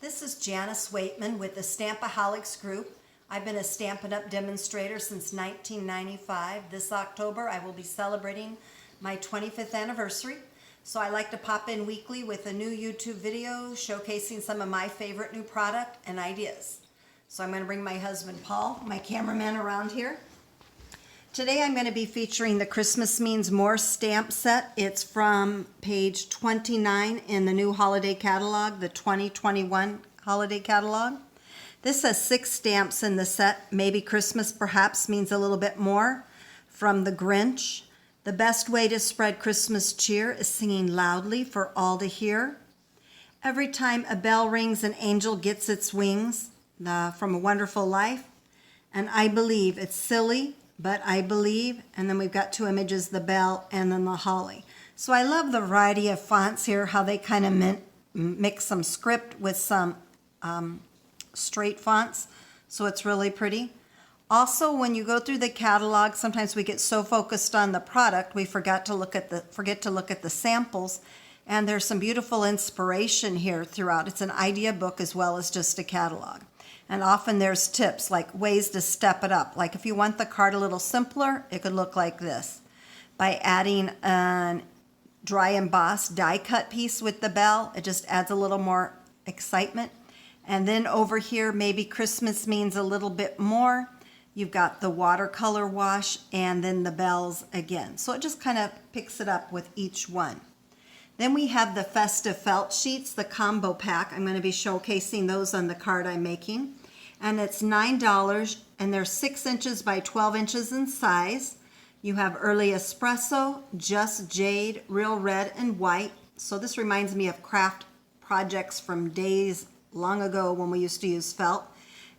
This is Janice Waitman with the Stampaholics Group. I've been a Stampin' Up! Demonstrator since 1995. This October I will be celebrating my 25th anniversary. So I like to pop in weekly with a new YouTube video showcasing some of my favorite new product and ideas. So I'm going to bring my husband Paul, my cameraman, around here. Today I'm going to be featuring the Christmas Means More stamp set. It's from page 29 in the new holiday catalog, the 2021 holiday catalog. This has 6 stamps in the set. Maybe Christmas perhaps means a little bit more. From the Grinch. The best way to spread Christmas cheer is singing loudly for all to hear. Every time a bell rings, an angel gets its wings. From A Wonderful Life. And I believe it's silly, but I believe, and then we've got 2 images, the bell and then the holly. So I love the variety of fonts here, how they kind of mix some script with some straight fonts, so it's really pretty. Also, when you go through the catalog, sometimes we get so focused on the product, we forget to look at the samples, and there's some beautiful inspiration here throughout. It's an idea book as well as just a catalog. And often there's tips like ways to step it up. Like if you want the card a little simpler, it could look like this. By adding a dry embossed die cut piece with the bell, it just adds a little more excitement. And then over here, maybe Christmas means a little bit more. You've got the watercolor wash and then the bells again. So it just kind of picks it up with each one. Then we have the festive felt sheets, the combo pack. I'm going to be showcasing those on the card I'm making. And it's $9, and they're 6 inches by 12 inches in size. You have Early Espresso, Just Jade, Real Red, and White. So this reminds me of craft projects from days long ago when we used to use felt.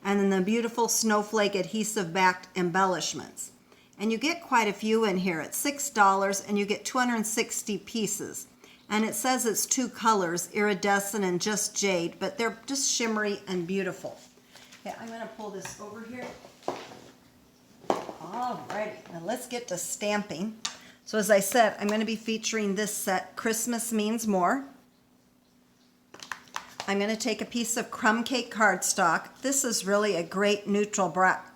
And then the beautiful snowflake adhesive-backed embellishments. And you get quite a few in here. It's $6, and you get 260 pieces. And it says it's 2 colors, Iridescent and Just Jade, but they're just shimmery and beautiful. Okay, I'm going to pull this over here. Alrighty, now let's get to stamping. So as I said, I'm going to be featuring this set, Christmas Means More. I'm going to take a piece of crumb cake cardstock. This is really a great neutral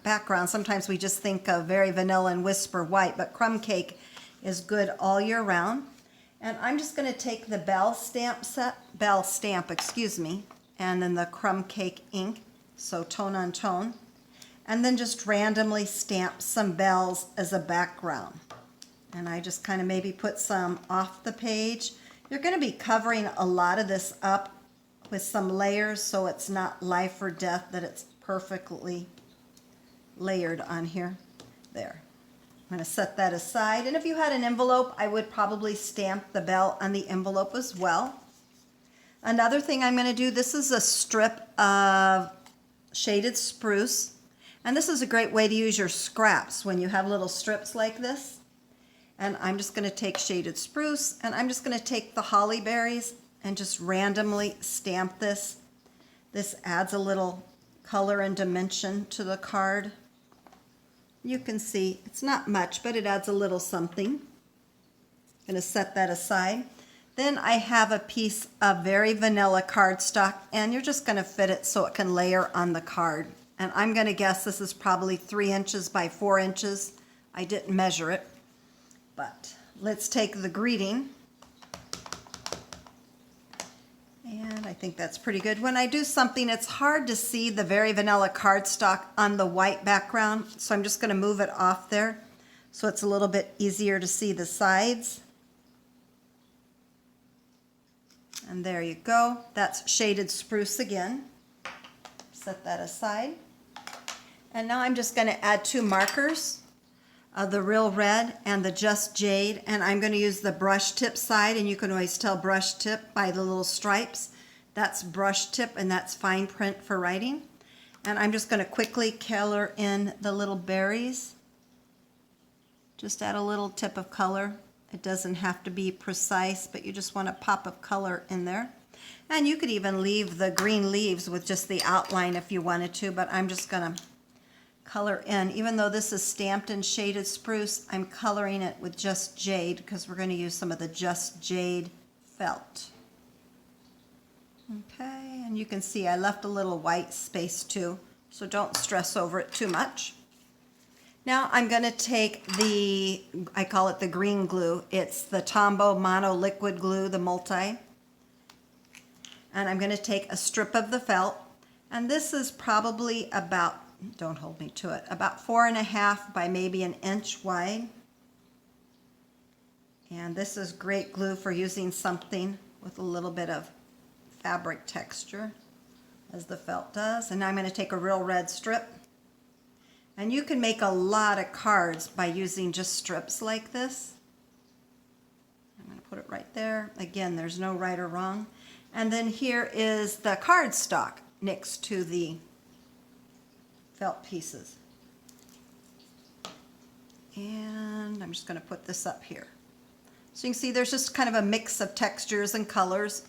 background. Sometimes we just think of very vanilla and whisper white, but crumb cake is good all year round. And I'm just going to take the bell stamp, and then the crumb cake ink, so tone on tone, and then just randomly stamp some bells as a background. And I just kind of maybe put some off the page. You're going to be covering a lot of this up with some layers, so it's not life or death, that it's perfectly layered on here. There. I'm going to set that aside, and if you had an envelope, I would probably stamp the bell on the envelope as well. Another thing I'm going to do, this is a strip of shaded spruce, and this is a great way to use your scraps when you have little strips like this. And I'm just going to take shaded spruce, and I'm just going to take the holly berries and just randomly stamp this. This adds a little color and dimension to the card. You can see it's not much, but it adds a little something. I'm going to set that aside. Then I have a piece of very vanilla cardstock, and you're just going to fit it so it can layer on the card. And I'm going to guess this is probably 3 inches by 4 inches. I didn't measure it, but let's take the greeting. And I think that's pretty good. When I do something, it's hard to see the very vanilla cardstock on the white background, so I'm just going to move it off there so it's a little bit easier to see the sides. And there you go. That's shaded spruce again. Set that aside. And now I'm just going to add 2 markers, the Real Red and the Just Jade, and I'm going to use the brush tip side, and you can always tell brush tip by the little stripes. That's brush tip, and that's fine print for writing. And I'm just going to quickly color in the little berries. Just add a little tip of color. It doesn't have to be precise, but you just want a pop of color in there. And you could even leave the green leaves with just the outline if you wanted to, but I'm just going to color in. Even though this is stamped in shaded spruce, I'm coloring it with Just Jade because we're going to use some of the Just Jade felt. Okay, and And you can see I left a little white space too, so don't stress over it too much. Now I'm going to take I call it the green glue. It's the Tombow Mono Liquid Glue, the multi. And I'm going to take a strip of the felt. And this is probably about, don't hold me to it, about 4.5 by maybe an inch wide. And this is great glue for using something with a little bit of fabric texture, as the felt does. And now I'm going to take a real red strip. And you can make a lot of cards by using just strips like this. I'm going to put it right there. Again, there's no right or wrong. And then here is the cardstock next to the felt pieces. And I'm just going to put this up here. So you can see there's just kind of a mix of textures and colors.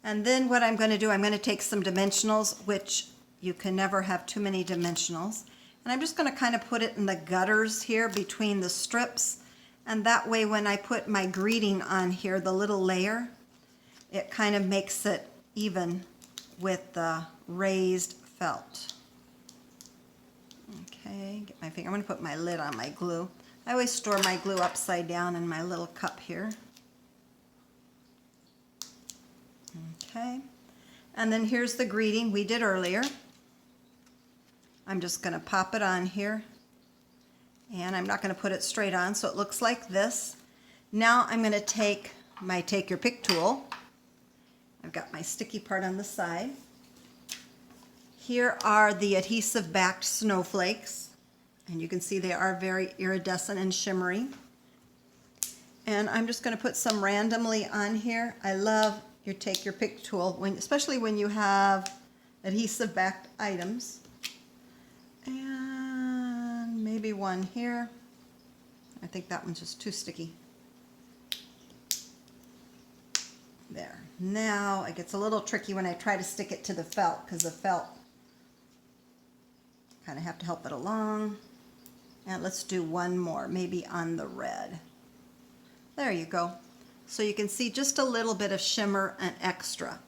And then what I'm going to do, I'm going to take some dimensionals, which you can never have too many dimensionals. And I'm just going to kind of put it in the gutters here between the strips. And that way when I put my greeting on here, the little layer, it kind of makes it even with the raised felt. Okay, get my finger. I'm going to put my lid on my glue. I always store my glue upside down in my little cup here. Okay, and then here's the greeting we did earlier. I'm just going to pop it on here, and I'm not going to put it straight on, so it looks like this. Now I'm going to take my Take Your Pick tool. I've got my sticky part on the side. Here are the adhesive backed snowflakes, and you can see they are very iridescent and shimmery. And I'm just going to put some randomly on here. I love your Take Your Pick tool, especially when you have adhesive backed items. And maybe one here. I think that one's just too sticky. There. Now it gets a little tricky when I try to stick it to the felt, because the felt kind of have to help it along. And let's do one more, maybe on the red. There you go. So you can see just a little bit of shimmer and extra.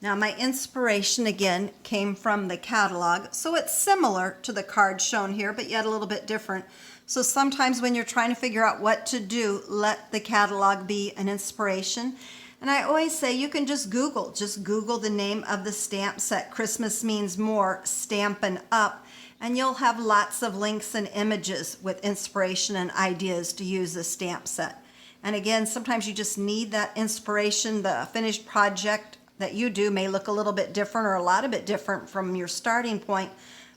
Now my inspiration again came from the catalog, so it's similar to the card shown here, but yet a little bit different. So sometimes when you're trying to figure out what to do, let the catalog be an inspiration. And I always say you can just Google the name of the stamp set, Christmas Means More, Stampin' Up, and you'll have lots of links and images with inspiration and ideas to use this stamp set. And again, sometimes you just need that inspiration. The finished project that you do may look a little bit different or a lot of bit different from your starting point,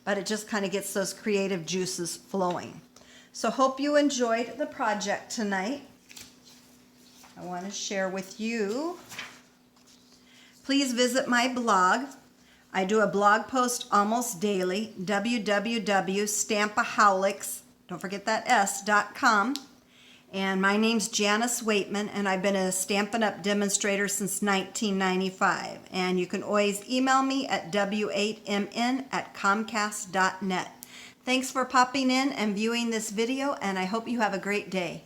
but it just kind of gets those creative juices flowing. So hope you enjoyed the project tonight. I want to share with you. Please visit my blog. I do a blog post almost daily, www.stampaholics, don't forget that s.com. And my name's Janice Waitman, and I've been a Stampin' Up! Demonstrator since 1995. And you can always email me at w8mn@comcast.net. Thanks for popping in and viewing this video, and I hope you have a great day.